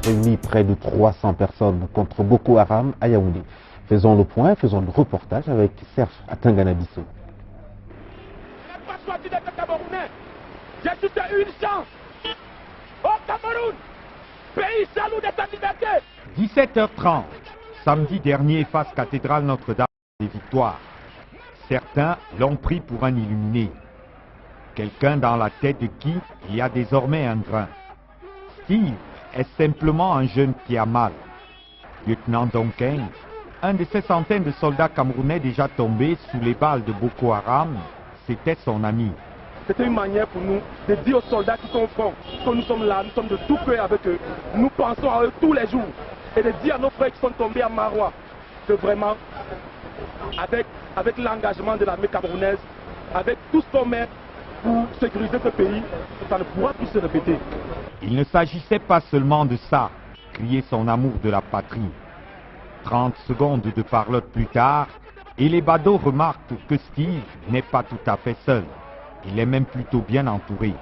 réunit près de 300 personnes contre Boko Haram à Yaoundé. Faisons le point, faisons le reportage avec Serge Atangana-Bissot. J'ai toute une chance au Cameroun, pays jaloux de sa liberté. 17h30, samedi dernier, face cathédrale Notre-Dame des Victoires. Certains l'ont pris pour un illuminé. Quelqu'un dans la tête de qui il y a désormais un grain. Steve est simplement un jeune qui a mal. Lieutenant Donkeng, un de ces centaines de soldats camerounais déjà tombés sous les balles de Boko Haram, c'était son ami. C'était une manière pour nous de dire aux soldats qui sont au front que nous sommes là, nous sommes de tout cœur avec eux. Nous pensons à eux tous les jours. Et de dire à nos frères qui sont tombés à Marois que vraiment, avec l'engagement de l'armée camerounaise, avec tout ce qu'on met pour sécuriser ce pays, ça ne pourra plus se répéter. Il ne s'agissait pas seulement de ça, crier son amour de la patrie. 30 secondes de parlotte plus tard, et les badauds remarquent que Steve n'est pas tout à fait seul. Il est même plutôt bien entouré.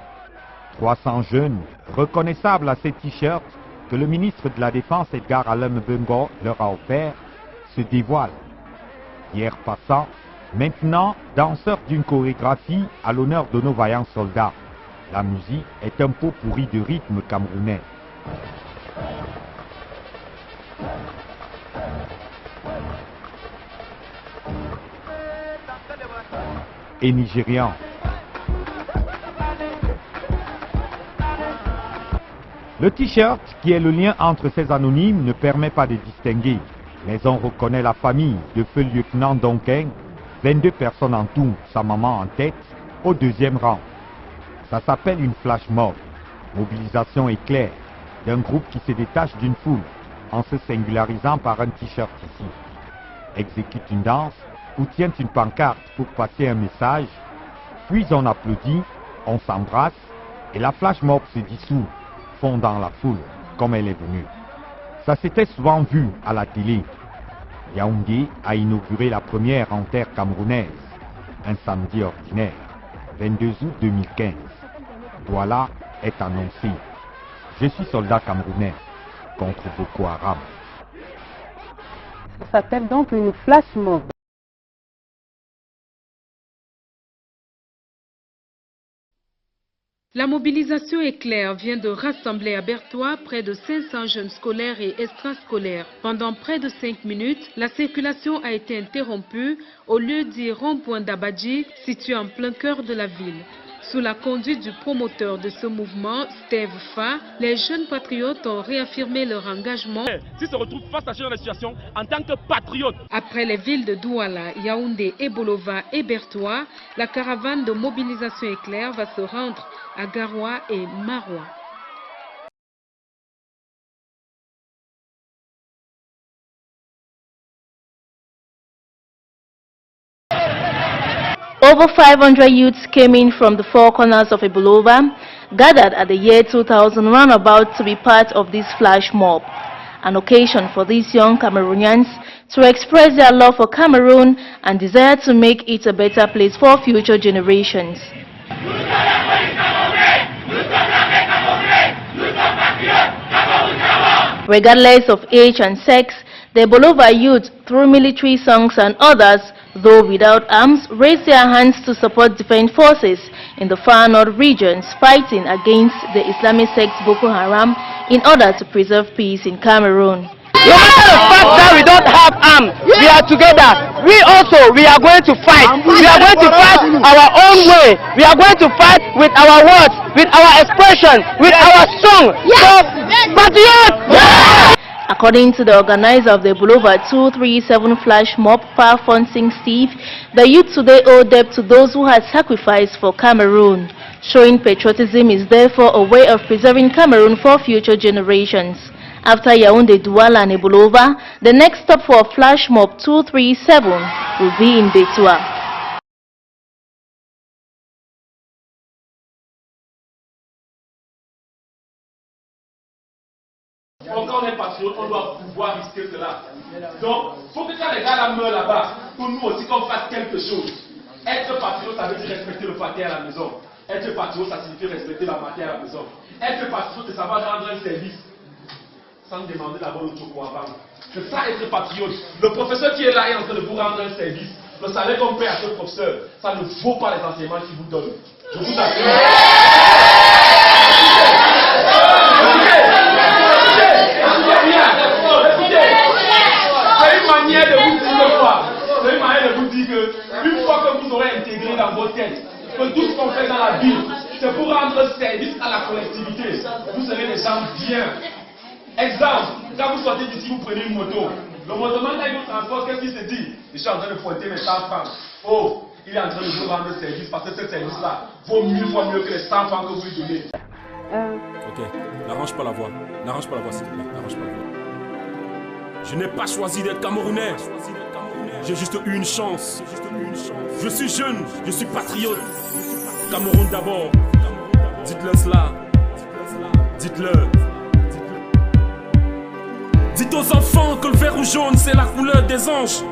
300 jeunes, reconnaissables à ces t-shirts que le ministre de la Défense Edgar Alem Bengo leur a offert, se dévoilent. Hier passant, maintenant danseurs d'une chorégraphie à l'honneur de nos vaillants soldats. La musique est un pot pourri de rythme camerounais. Et nigérian. Le t-shirt, qui est le lien entre ces anonymes, ne permet pas de distinguer, mais on reconnaît la famille de feu lieutenant Donkeng, 22 personnes en tout, sa maman en tête, au deuxième rang. Ça s'appelle une flash mob, mobilisation éclair, d'un groupe qui se détache d'une foule, en se singularisant par un t-shirt ici. Exécute une danse ou tient une pancarte pour passer un message, puis on applaudit, on s'embrasse, et la flash mob se dissout, fond dans la foule, comme elle est venue. Ça s'était souvent vu à la télé. Yaoundé a inauguré la première en terre camerounaise, un samedi ordinaire, 22 août 2015. Douala est annoncé. Je suis soldat camerounais contre Boko Haram. Ça s'appelle donc une flash mob. La mobilisation éclair vient de rassembler à Bertois près de 500 jeunes scolaires et extrascolaires. Pendant près de 5 minutes, la circulation a été interrompue au lieu du rond-point d'Abadji, situé en plein cœur de la ville. Sous la conduite du promoteur de ce mouvement, Steve Fa, les jeunes patriotes ont réaffirmé leur engagement. S'ils se retrouvent face à ce genre de situation en tant que patriotes. Après les villes de Douala, Yaoundé, Ebolova et Bertois, la caravane de mobilisation éclair va se rendre à Garoua et Maroua. Over 500 youths came in from the four corners of Ebolova, gathered at the year 2000 roundabout to be part of this flash mob, an occasion for these young Cameroonians to express their love for Cameroon and desire to make it a better place for future generations. Regardless of age and sex, the Ebolova youth, through military songs and others, though without arms, raised their hands to support defense forces in the far north regions fighting against the Islamic sect Boko Haram in order to preserve peace in Cameroon. No matter the fact that we don't have arms, we are together. We are going to fight. We are going to fight our own way. We are going to fight with our words, with our expression, with our song. So, patriots! According to the organizer of the Ebolova 237 flash mob, Far-Fonsing Steve, the youth today owe debt to those who had sacrificed for Cameroon. Showing patriotism is therefore a way of preserving Cameroon for future generations. After Yaoundé, Douala and Ebolova, the next stop for flash mob 237 will be in Betua. Quand on est patriote, on doit pouvoir risquer cela. Donc, il faut que quand les gars là meurent là-bas, pour nous aussi qu'on fasse quelque chose. Être patriote, ça veut dire respecter le paquet à la maison. Être patriote, ça signifie respecter la matière à la maison. Être patriote, ça va rendre un service. sans demander d'abord le choco avant. C'est ça être patriote. Le professeur qui est là est en train de vous rendre un service. Le salaire qu'on paie à ce professeur, ça ne vaut pas les enseignements qu'il vous donne. Je vous assure. C'est une manière de vous dire quoi? C'est une manière de vous dire que une fois que vous aurez intégré dans vos têtes que tout ce qu'on fait dans la ville, c'est pour rendre service à la collectivité, vous serez des gens bien. Exemple, quand vous sortez d'ici, vous prenez une moto. Le motoman, quand il vous transporte, qu'est-ce qu'il se dit? Je suis en train de pointer mes 100 francs. Oh, il est en train de vous rendre service parce que ce service-là vaut 1000 fois mieux que les 100 francs que vous lui donnez. Ok, n'arrange pas la voix. N'arrange pas la voix, s'il te plaît. N'arrange pas la voix. Je n'ai pas choisi d'être Camerounais. J'ai juste eu une chance. Je suis jeune, je suis patriote. Cameroun d'abord. Dites-le cela. Dites-le. Dites aux enfants que le vert ou jaune c'est la couleur des anges.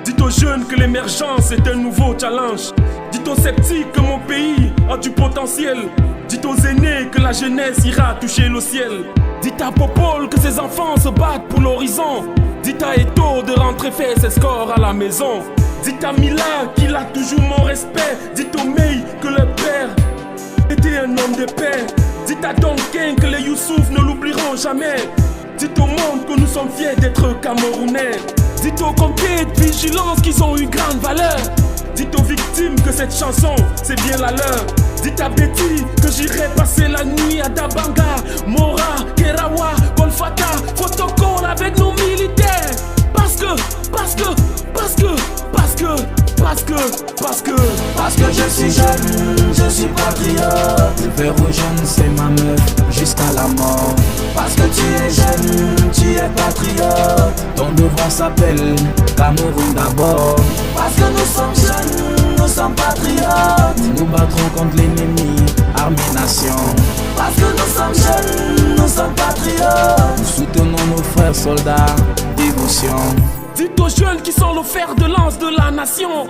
Dites aux jeunes que l'émergence est un nouveau challenge. Dites aux sceptiques que mon pays a du potentiel. Dites aux aînés que la jeunesse ira toucher le ciel. Dites à Popol que ses enfants se battent pour l'horizon. Dites à Eto'o de rentrer faire ses scores à la maison. Dites à Mila qu'il a toujours mon respect. Dites au Mei que le père était un homme de paix. Dites à Donken que les Youssouf ne l'oublieront jamais. Dites au monde que nous sommes fiers d'être Camerounais. Dites aux comités de vigilance qu'ils ont une grande valeur. Dites aux victimes que cette chanson c'est bien la leur. Dites à Betty que j'irai passer la nuit à Dabanga, Mora, Kerawa, Kolfata, Fotokol avec nos militaires. Parce que je suis jeune, je suis patriote. Vert ou jaune c'est ma meuf jusqu'à la mort. Parce que tu es jeune, tu es patriote. Ton devoir s'appelle Cameroun d'abord. Parce que nous sommes jeunes, nous sommes patriotes. Nous battrons contre l'ennemi, armée nation. Parce que nous sommes jeunes, nous sommes patriotes. Nous soutenons nos frères soldats, dévotion. Dites aux jeunes qui sont le fer de lance de la nation.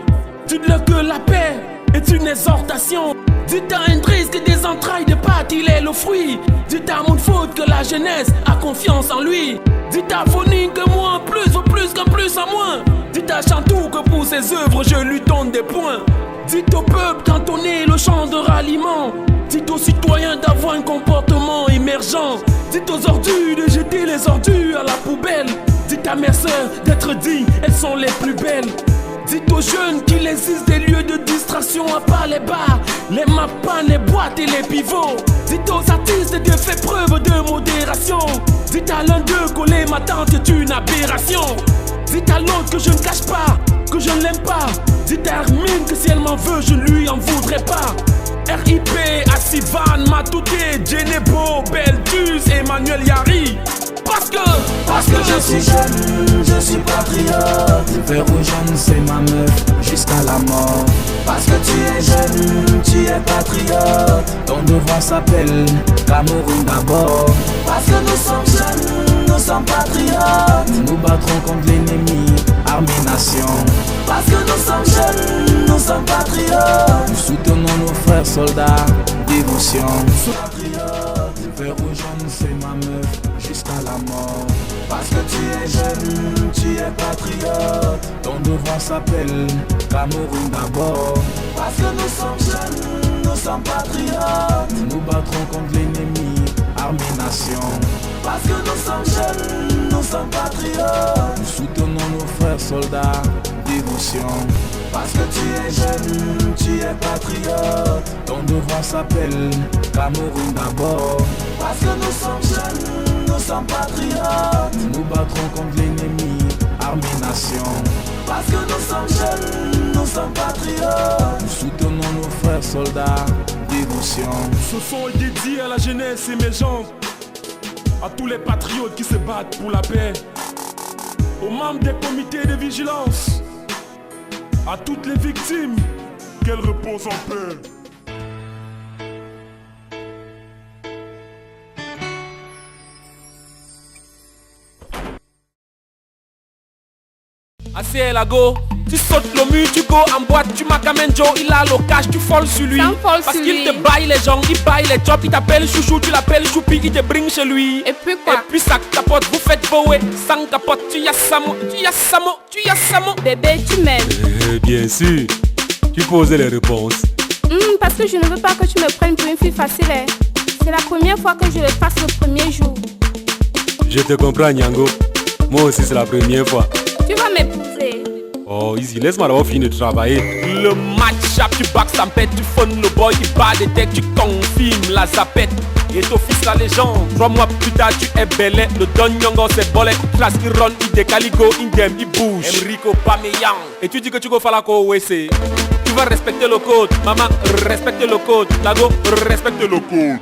Dites-leur que la paix est une exhortation. Dites à Hendrix que des entrailles de pâte il est le fruit. Dites à Moonfoot que la jeunesse a confiance en lui. Dites à Foning que moi en plus vaut plus qu'un plus en moins. Dites à Chantou que pour ses œuvres je lui donne des points. Dites au peuple cantonné le chant de ralliement. Dites aux citoyens d'avoir un comportement émergent. Dites aux ordures de jeter les ordures à la poubelle. Dites à mes sœurs d'être dignes, elles sont les plus belles. Dites aux jeunes qu'il existe des lieux de distraction à part les bars, les mappans, les boîtes et les pivots. Dites aux artistes de faire preuve de modération. Dites à l'un d'eux que les ma tante est une aberration. Dites à l'autre que je ne cache pas, que je ne l'aime pas. Dites à Hermine que si elle m'en veut, je lui en voudrais pas. RIP, Asivan, Matouté, Djenebo, Beldus, Emmanuel Yari. Parce que je suis jeune, je suis patriote. Vert ou jaune c'est ma meuf jusqu'à la mort. Parce que tu es jeune, tu es patriote. Ton devoir s'appelle Cameroun d'abord. Parce que nous sommes jeunes, nous sommes patriotes. Nous battrons contre l'ennemi, armée nation. Parce que nous sommes jeunes, nous sommes patriotes. Nous soutenons nos frères soldats, dévotion. Patriote, vert ou jaune c'est ma meuf jusqu'à la mort. Parce que tu es jeune, tu es patriote. Ton devoir s'appelle Cameroun d'abord. Parce que nous sommes jeunes, nous sommes patriotes. Nous battrons contre l'ennemi, armée nation. Parce que nous sommes jeunes, nous sommes patriotes. Nous soutenons nos frères soldats, dévotion. Parce que tu es jeune, tu es patriote. Ton devoir s'appelle Cameroun d'abord. Parce que nous sommes jeunes, nous sommes patriotes. Nous battrons contre l'ennemi, armée nation. Parce que nous sommes jeunes, nous sommes patriotes. Nous soutenons nos frères soldats, dévotion. Ce son est dédié à la jeunesse émergente, à tous les patriotes qui se battent pour la paix, aux membres des comités de vigilance, à toutes les victimes, qu'elles reposent en paix. Assez Lago, Tu sautes le mur, tu go en boîte, tu m'acamènes Joe, il a le cash, tu folles sur lui. Parce qu'il te baille les gens, il baille les jobs, il t'appelle chouchou, tu l'appelles choupi, il te bring chez lui. Et puis quoi? Et puis ça capote, vous faites voer, sans capote, tu y as Samo, tu y as Samo, tu y as Samo. Bébé, tu m'aimes? Bien sûr, tu posais les réponses. Parce que je ne veux pas que tu me prennes pour une fille facile. C'est la première fois que je le fasse le premier jour. Je te comprends, Nyango. Moi aussi, c'est la première fois. Tu vas m'épouser. Oh, easy, laisse-moi d'abord finir de travailler. Le match-up, tu boxes en pète, tu fonnes le boy, il bat des têtes, tu confirmes la zapette. Et ton fils la légende, 3 mois plus tard tu es belé. Le Don Nyongo c'est bolé, classe il run, il décaligo, indem, il bouge. Enrico Pameyang. Et tu dis que tu go faire la co-WC. Tu vas respecter le code, maman respecte le code, Lago respecte le code.